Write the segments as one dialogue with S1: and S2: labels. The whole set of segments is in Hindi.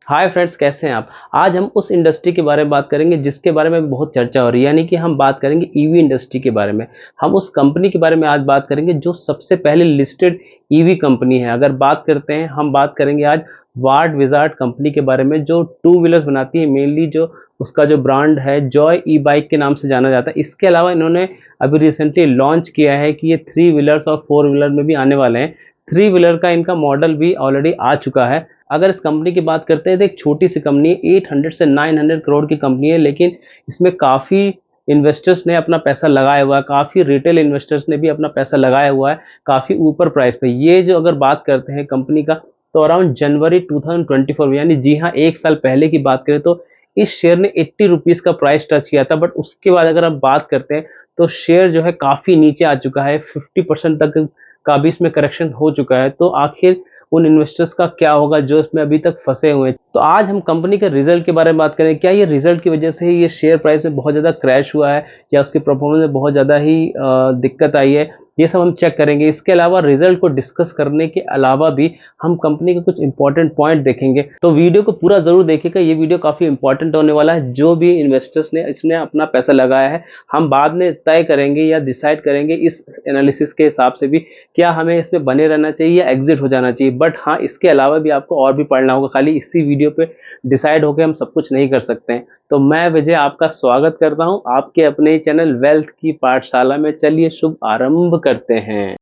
S1: हाय फ्रेंड्स, कैसे हैं आप। आज हम उस इंडस्ट्री के बारे में बात करेंगे जिसके बारे में बहुत चर्चा हो रही है, यानी कि हम बात करेंगे ईवी इंडस्ट्री के बारे में। हम उस कंपनी के बारे में आज बात करेंगे जो सबसे पहले लिस्टेड ईवी कंपनी है। अगर बात करते हैं, हम बात करेंगे आज वार्ड विजार्ड कंपनी के बारे में, जो टू व्हीलर्स बनाती है। मेनली जो उसका जो ब्रांड है जॉय ई बाइक के नाम से जाना जाता है। इसके अलावा इन्होंने अभी रिसेंटली लॉन्च किया है कि ये थ्री व्हीलर्स और फोर व्हीलर में भी आने वाले हैं। थ्री व्हीलर का इनका मॉडल भी ऑलरेडी आ चुका है। अगर इस कंपनी की बात करते हैं तो एक छोटी सी कंपनी है, 800 से 900 करोड़ की कंपनी है, लेकिन इसमें काफ़ी इन्वेस्टर्स ने अपना पैसा लगाया हुआ है, काफ़ी रिटेल इन्वेस्टर्स ने भी अपना पैसा लगाया हुआ है काफ़ी ऊपर प्राइस पे। ये जो अगर बात करते हैं कंपनी का, तो अराउंड जनवरी 2024 में, यानी जी हाँ, एक साल पहले की बात करें तो इस शेयर ने 80 रुपीज़ का प्राइस टच किया था। बट उसके बाद अगर आप बात करते हैं तो शेयर जो है काफ़ी नीचे आ चुका है, 50% तक का भी इसमें करेक्शन हो चुका है। तो आखिर उन इन्वेस्टर्स का क्या होगा जो इसमें अभी तक फंसे हुए हैं। तो आज हम कंपनी के रिजल्ट के बारे में बात करें। क्या ये रिजल्ट की वजह से ही ये शेयर प्राइस में बहुत ज़्यादा क्रैश हुआ है, या उसके परफॉर्मेंस में बहुत ज़्यादा ही दिक्कत आई है, ये सब हम चेक करेंगे। इसके अलावा रिजल्ट को डिस्कस करने के अलावा भी हम कंपनी के कुछ इंपॉर्टेंट पॉइंट देखेंगे। तो वीडियो को पूरा जरूर देखिएगा, ये वीडियो काफ़ी इंपॉर्टेंट होने वाला है। जो भी इन्वेस्टर्स ने इसमें अपना पैसा लगाया है, हम बाद में तय करेंगे या डिसाइड करेंगे इस एनालिसिस के हिसाब से भी, क्या हमें इसमें बने रहना चाहिए या एग्जिट हो जाना चाहिए। बट हाँ, इसके अलावा भी आपको और भी पढ़ना होगा, खाली इसी वीडियो पे डिसाइड होकर हम सब कुछ नहीं कर सकते हैं। तो मैं विजय आपका स्वागत करता हूं आपके अपने चैनल वेल्थ की पाठशाला में। चलिए शुभ आरंभ करते हैं।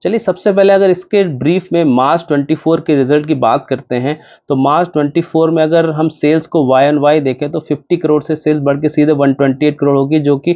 S1: चलिए, सबसे पहले अगर इसके ब्रीफ में मार्च 24 के रिजल्ट की बात करते हैं, तो मार्च 24 में अगर हम सेल्स को वाई ऑन वाई देखें तो 50 करोड़ से सेल्स बढ़ के सीधे 128 करोड़ होगी, जो कि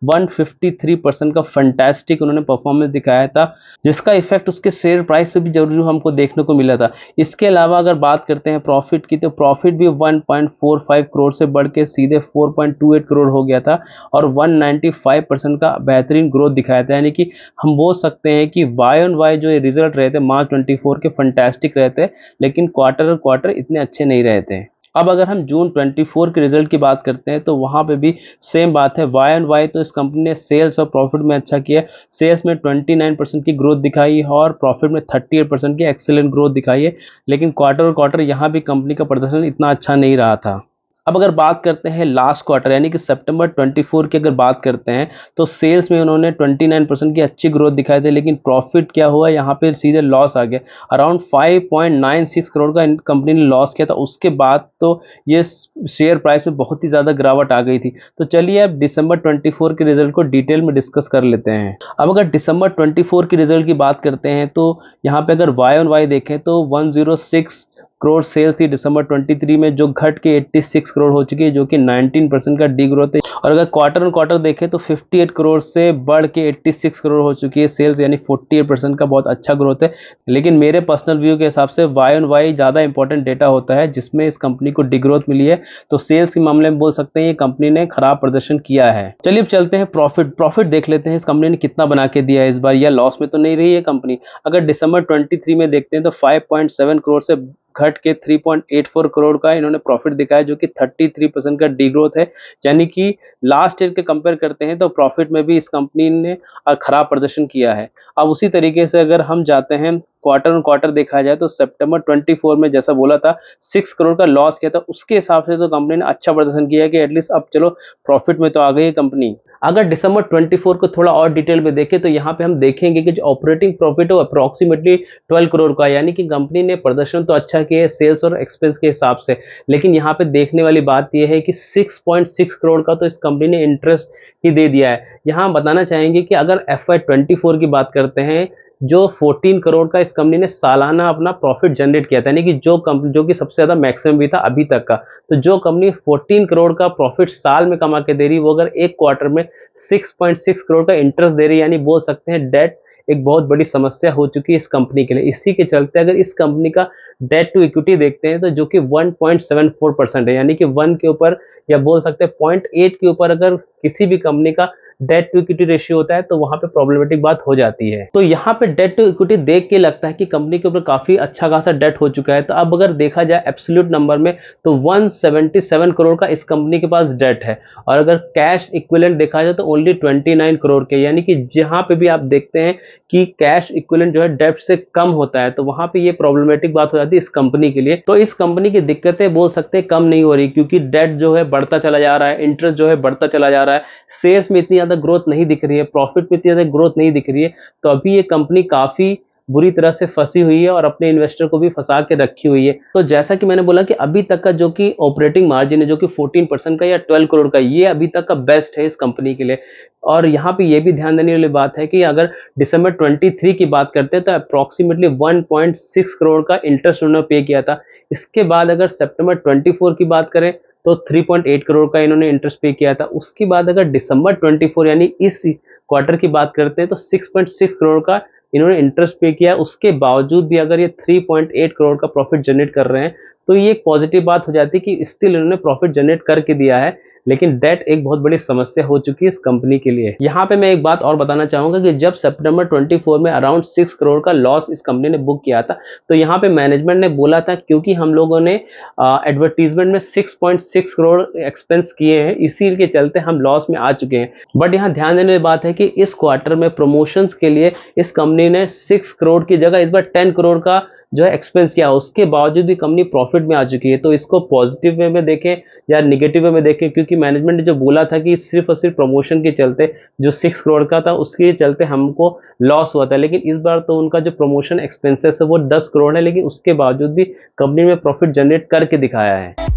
S1: 153% का फंटास्टिक उन्होंने परफॉर्मेंस दिखाया था, जिसका इफेक्ट उसके शेयर प्राइस पे भी जरूर हमको देखने को मिला था। इसके अलावा अगर बात करते हैं प्रॉफिट की, तो प्रॉफिट भी 1.45 करोड़ से बढ़ के सीधे 4.28 करोड़ हो गया था, और 195% का बेहतरीन ग्रोथ दिखाया था। यानी कि हम बोल सकते हैं कि वाई ऑन वाई जो रिजल्ट रहे थे मार्च 24 के फंटास्टिक रहे थे, लेकिन क्वार्टर क्वार्टर इतने अच्छे नहीं रहे थे। अब अगर हम जून 24 के रिजल्ट की बात करते हैं तो वहां पे भी सेम बात है। वाई ऑन वाई तो इस कंपनी ने सेल्स और प्रॉफिट में अच्छा किया। सेल्स में 29% की ग्रोथ दिखाई है और प्रॉफिट में 38% की एक्सेलेंट ग्रोथ दिखाई है, लेकिन क्वार्टर क्वार्टर यहाँ भी कंपनी का प्रदर्शन इतना अच्छा नहीं रहा था। अब अगर बात करते हैं लास्ट क्वार्टर यानी कि सितंबर 24 की अगर बात करते हैं, तो सेल्स में उन्होंने 29% की अच्छी ग्रोथ दिखाई थी, लेकिन प्रॉफिट क्या हुआ, यहाँ पे सीधे लॉस आ गया। अराउंड 5.96 करोड़ का कंपनी ने लॉस किया था। उसके बाद तो ये शेयर प्राइस में बहुत ही ज़्यादा गिरावट आ गई थी। तो चलिए अब दिसंबर 24 के रिजल्ट को डिटेल में डिस्कस कर लेते हैं। अब अगर दिसंबर 24 की रिजल्ट की बात करते हैं, तो यहाँ पे अगर वाई ऑन वाई देखें तो 106 करोड़ सेल्स थी दिसंबर 23 में, जो घट के 86 करोड़ हो चुकी है, जो कि 19% का डी ग्रोथ है। और अगर क्वार्टर ऑन क्वार्टर देखें तो 58 करोड़ से बढ़ के 86 करोड़ हो चुकी है सेल्स, यानी 48% का बहुत अच्छा ग्रोथ है। लेकिन मेरे पर्सनल व्यू के हिसाब से वाई ऑन वाई ज़्यादा इंपॉर्टेंट डेटा होता है, जिसमें इस कंपनी को डी ग्रोथ मिली है। तो सेल्स के मामले में बोल सकते हैं ये कंपनी ने खराब प्रदर्शन किया है। चलिए अब चलते हैं प्रॉफिट देख लेते हैं, इस कंपनी ने कितना बना के दिया है इस बार, या लॉस में तो नहीं रही है कंपनी। अगर दिसंबर 23 में देखते हैं तो 5.7 करोड़ से घट के 3.84 करोड़ का इन्होंने प्रॉफिट दिखाया, जो कि 33% का डी ग्रोथ है। यानी कि लास्ट ईयर के कंपेयर करते हैं तो प्रॉफिट में भी इस कंपनी ने खराब प्रदर्शन किया है। अब उसी तरीके से अगर हम जाते हैं क्वार्टर ऑन क्वार्टर देखा जाए, तो सितंबर 24 में जैसा बोला था 6 करोड़ का लॉस किया था, उसके हिसाब से तो कंपनी ने अच्छा प्रदर्शन किया है कि एटलीस्ट अब चलो प्रॉफिट में तो आ गई है कंपनी। अगर दिसंबर 24 को थोड़ा और डिटेल में देखें तो यहाँ पे हम देखेंगे कि जो ऑपरेटिंग प्रॉफिट है वो अप्रोक्सीमेटली 12 करोड़ का, यानी कि कंपनी ने प्रदर्शन तो अच्छा किया है सेल्स और एक्सपेंस के हिसाब से। लेकिन यहाँ पे देखने वाली बात यह है कि 6.6 करोड़ का तो इस कंपनी ने इंटरेस्ट ही दे दिया है। यहाँ हम बताना चाहेंगे कि अगर FY24 की बात करते हैं, जो 14 करोड़ का इस कंपनी ने सालाना अपना प्रॉफिट जनरेट किया था, यानी कि जो कंपनी जो कि सबसे ज़्यादा मैक्सिमम भी था अभी तक का। तो जो कंपनी 14 करोड़ का प्रॉफिट साल में कमा के दे रही, वो अगर एक क्वार्टर में 6.6 करोड़ का इंटरेस्ट दे रही, यानी बोल सकते हैं डेट एक बहुत बड़ी समस्या हो चुकी है इस कंपनी के लिए। इसी के चलते अगर इस कंपनी का डेट टू इक्विटी देखते हैं, तो जो कि 1.74% है, यानी कि 1 के ऊपर, या बोल सकते हैं 0.8 के ऊपर अगर किसी भी कंपनी का डेट टू इक्विटी रेशियो होता है तो वहां पे प्रॉब्लमेटिक बात हो जाती है। तो यहाँ पे डेट टू इक्विटी देख के लगता है कि कंपनी के ऊपर काफी अच्छा खासा डेट हो चुका है। तो अब अगर देखा जाए एब्सोल्यूट नंबर में तो 177 करोड़ का इस कंपनी के पास डेट है, और अगर कैश इक्विवेलेंट देखा जाए तो ओनली 29 करोड़ के, यानी कि जहां पे भी आप देखते हैं कि कैश इक्विवेलेंट जो है डेट से कम होता है तो वहां पे ये प्रॉब्लमेटिक बात हो जाती है इस कंपनी के लिए। तो इस कंपनी की दिक्कतें बोल सकते हैं कम नहीं हो रही, क्योंकि डेट जो है बढ़ता चला जा रहा है, इंटरेस्ट जो है बढ़ता चला जा रहा है, सेल्स में इतनी ज्यादा ग्रोथ नहीं दिख रही है, प्रॉफिट में इतनी ज्यादा ग्रोथ नहीं दिख रही है। तो अभी ये कंपनी काफी बुरी तरह से फंसी हुई है और अपने इन्वेस्टर को भी फंसा के रखी हुई है। तो जैसा कि मैंने बोला कि अभी तक का जो कि ऑपरेटिंग मार्जिन है जो कि 14% का या 12 करोड़ का, ये अभी तक का बेस्ट है इस कंपनी के लिए। और यहाँ पे ये भी ध्यान देने वाली बात है कि अगर दिसंबर 23 की बात करते हैं तो अप्रोक्सीमेटली 1.6 करोड़ का इंटरेस्ट उन्होंने पे किया था। इसके बाद अगर सितंबर 24 की बात करें तो 3.8 करोड़ का इन्होंने इंटरेस्ट पे किया था। उसके बाद अगर दिसंबर 24 यानी इस क्वार्टर की बात करते हैं तो 6.6 करोड़ का इन्होंने इंटरेस्ट पे किया। उसके बावजूद भी अगर ये 3.8 करोड़ का प्रॉफिट जनरेट कर रहे हैं तो ये एक पॉजिटिव बात हो जाती है कि स्टिल इन्होंने प्रॉफिट जनरेट करके दिया है, लेकिन डेट एक बहुत बड़ी समस्या हो चुकी है इस कंपनी के लिए। यहाँ पे मैं एक बात और बताना चाहूंगा कि जब सितंबर 24 में अराउंड 6 करोड़ का लॉस इस कंपनी ने बुक किया था तो यहाँ पे मैनेजमेंट ने बोला था क्योंकि हम लोगों ने एडवर्टीजमेंट में 6.6 करोड़ एक्सपेंस किए हैं, इसी के चलते हम लॉस में आ चुके हैं। बट यहाँ ध्यान देने की बात है कि इस क्वार्टर में प्रमोशंस के लिए इस कंपनी ने 6 करोड़ की जगह इस बार 10 करोड़ का जो है एक्सपेंस किया, उसके बावजूद भी कंपनी प्रॉफिट में आ चुकी है। तो इसको पॉजिटिव वे में देखें या निगेटिव वे में देखें, क्योंकि मैनेजमेंट ने जो बोला था कि सिर्फ और सिर्फ प्रमोशन के चलते जो 6 करोड़ का था उसके चलते हमको लॉस हुआ था, लेकिन इस बार तो उनका जो प्रमोशन एक्सपेंसेस है वो 10 करोड़ है, लेकिन उसके बावजूद भी कंपनी में प्रॉफिट जनरेट करके दिखाया है।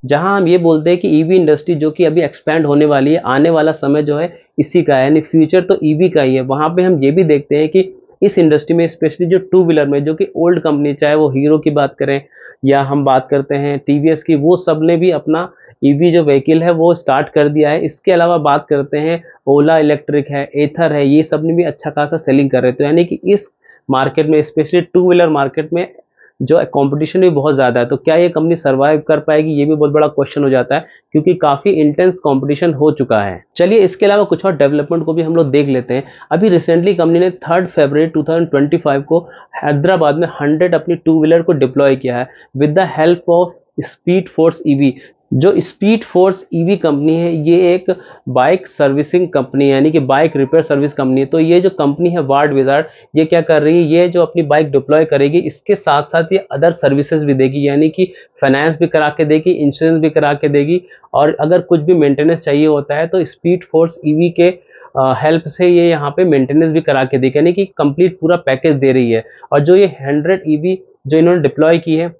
S1: जहां हम ये बोलते हैं कि ईवी इंडस्ट्री जो कि अभी एक्सपैंड होने वाली है, आने वाला समय जो है इसी का है, यानी फ्यूचर तो ईवी का ही है। वहां पे हम ये भी देखते हैं कि इस इंडस्ट्री में स्पेशली जो टू व्हीलर में जो कि ओल्ड कंपनी, चाहे वो हीरो की बात करें या हम बात करते हैं टीवीएस की, वो सब ने भी अपना ईवी जो व्हीकल है वो स्टार्ट कर दिया है। इसके अलावा बात करते हैं ओला इलेक्ट्रिक है, एथर है, ये सब ने भी अच्छा खासा सेलिंग कर रहे हैं। तो यानी कि इस मार्केट में स्पेशली टू व्हीलर मार्केट में जो कंपटीशन भी बहुत ज़्यादा है। तो क्या ये कंपनी सर्वाइव कर पाएगी, ये भी बहुत बड़ा क्वेश्चन हो जाता है, क्योंकि काफ़ी इंटेंस कंपटीशन हो चुका है। चलिए इसके अलावा कुछ और डेवलपमेंट को भी हम लोग देख लेते हैं। अभी रिसेंटली कंपनी ने 3 फरवरी 2025 को हैदराबाद में 100 अपनी टू व्हीलर को डिप्लॉय किया है with the help of speed force EV. जो स्पीड फोर्स ईवी कंपनी है ये एक बाइक सर्विसिंग कंपनी है, यानी कि बाइक रिपेयर सर्विस कंपनी है। तो ये जो कंपनी है वार्ड विजार्ड, ये क्या कर रही है, ये जो अपनी बाइक डिप्लॉय करेगी इसके साथ साथ ये अदर सर्विसेज भी देगी, यानी कि फाइनेंस भी करा के देगी, इंश्योरेंस भी करा के देगी, और अगर कुछ भी मेंटेनेंस चाहिए होता है तो स्पीड फोर्स ईवी के हेल्प से ये यहाँ पे मेंटेनेंस भी करा के देगी, यानी कि कंप्लीट पूरा पैकेज दे रही है। और जो ये 100 ईवी जो इन्होंने डिप्लॉय की है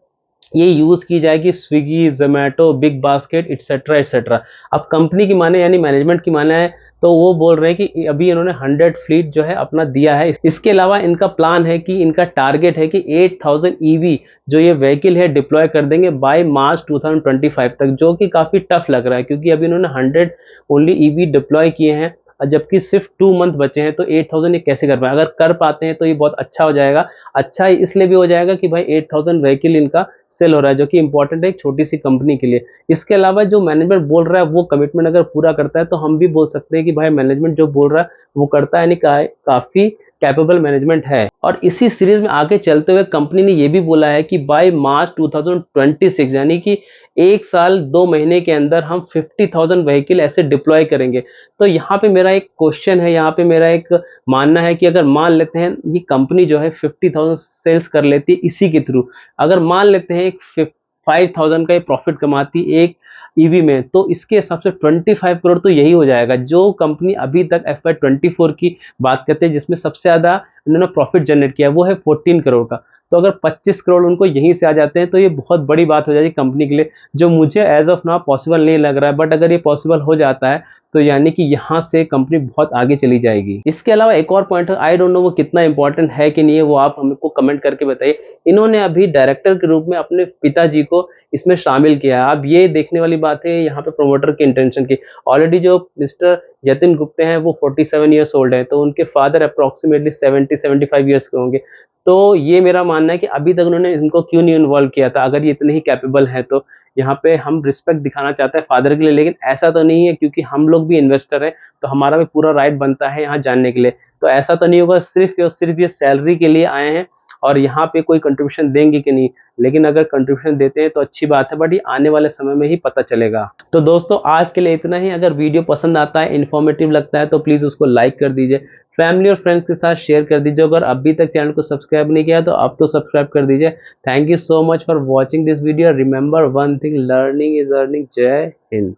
S1: ये यूज की जाएगी Swiggy, Zomato, big basket etcetera etcetera. अब कंपनी की माने यानी मैनेजमेंट की माने है तो वो बोल रहे हैं कि अभी इन्होंने 100 फ्लीट जो है अपना दिया है। इसके अलावा इनका प्लान है कि इनका टारगेट है कि 8000 ईवी जो ये व्हीकल है डिप्लॉय कर देंगे बाय मार्च 2025 तक, जो कि काफी टफ लग रहा है क्योंकि अभी इन्होंने 100 ओनली ईवी डिप्लॉय किए हैं, जबकि सिर्फ 2 मंथ बचे हैं। तो 8000 ये कैसे कर पाए, अगर कर पाते हैं तो ये बहुत अच्छा हो जाएगा। अच्छा इसलिए भी हो जाएगा कि भाई 8000 व्हीकल इनका सेल हो रहा है, जो कि इंपॉर्टेंट है एक छोटी सी कंपनी के लिए। इसके अलावा जो मैनेजमेंट बोल रहा है वो कमिटमेंट अगर पूरा करता है तो हम भी बोल सकते हैं कि भाई मैनेजमेंट जो बोल रहा है वो करता है, यानी काफी कैपेबल मैनेजमेंट है। और इसी सीरीज में आगे चलते हुए कंपनी ने ये भी बोला है कि बाय मार्च 2026 यानी कि 1 साल 2 महीने के अंदर हम 50,000 व्हीकल ऐसे डिप्लॉय करेंगे। तो यहाँ पे मेरा एक क्वेश्चन है, यहाँ पे मेरा एक मानना है कि अगर मान लेते हैं ये कंपनी जो है 50,000 सेल्स कर लेती है इसी के थ्रू, अगर मान लेते हैं एक 5,000 का ये प्रॉफिट कमाती एक ईवी में, तो इसके हिसाब से 25 करोड़ तो यही हो जाएगा। जो कंपनी अभी तक FY24 की बात करते हैं जिसमें सबसे ज्यादा इन्होंने प्रॉफिट जनरेट किया वो है 14 करोड़ का, तो अगर 25 करोड़ उनको यहीं से आ जाते हैं तो ये बहुत बड़ी बात हो जाएगी कंपनी के लिए, जो मुझे एज ऑफ नाउ पॉसिबल नहीं लग रहा है। बट अगर ये पॉसिबल हो जाता है तो यानी कि यहाँ से कंपनी बहुत आगे चली जाएगी। इसके अलावा एक और पॉइंट है, आई डोंट नो वो कितना इंपॉर्टेंट है कि नहीं है, वो आप हमको कमेंट करके बताइए। इन्होंने अभी डायरेक्टर के रूप में अपने पिताजी को इसमें शामिल किया है। अब ये देखने वाली बात है यहाँ पे प्रोमोटर की इंटेंशन की। ऑलरेडी जो मिस्टर जतिन गुप्ते हैं वो 47 ईयर्स ओल्ड है, तो उनके फादर अप्रोक्सीमेटली 70-75 ईयर्स के होंगे। तो ये मेरा मानना है कि अभी तक उन्होंने इनको क्यों नहीं इन्वॉल्व किया था, अगर ये इतने ही कैपेबल हैं तो। यहाँ पे हम रिस्पेक्ट दिखाना चाहते हैं फादर के लिए, लेकिन ऐसा तो नहीं है, क्योंकि हम लोग भी इन्वेस्टर हैं, तो हमारा भी पूरा राइट बनता है यहाँ जानने के लिए। तो ऐसा तो नहीं होगा सिर्फ और सिर्फ ये सैलरी के लिए आए हैं और यहाँ पे कोई कंट्रीब्यूशन देंगे कि नहीं। लेकिन अगर कंट्रीब्यूशन देते हैं तो अच्छी बात है, बट ये आने वाले समय में ही पता चलेगा। तो दोस्तों आज के लिए इतना ही। अगर वीडियो पसंद आता है, इन्फॉर्मेटिव लगता है, तो प्लीज़ उसको लाइक कर दीजिए, फैमिली और फ्रेंड्स के साथ शेयर कर दीजिए। अगर अभी तक चैनल को सब्सक्राइब नहीं किया तो अब तो सब्सक्राइब कर दीजिए। Thank you so much for watching this video. Remember one thing, learning is earning. जय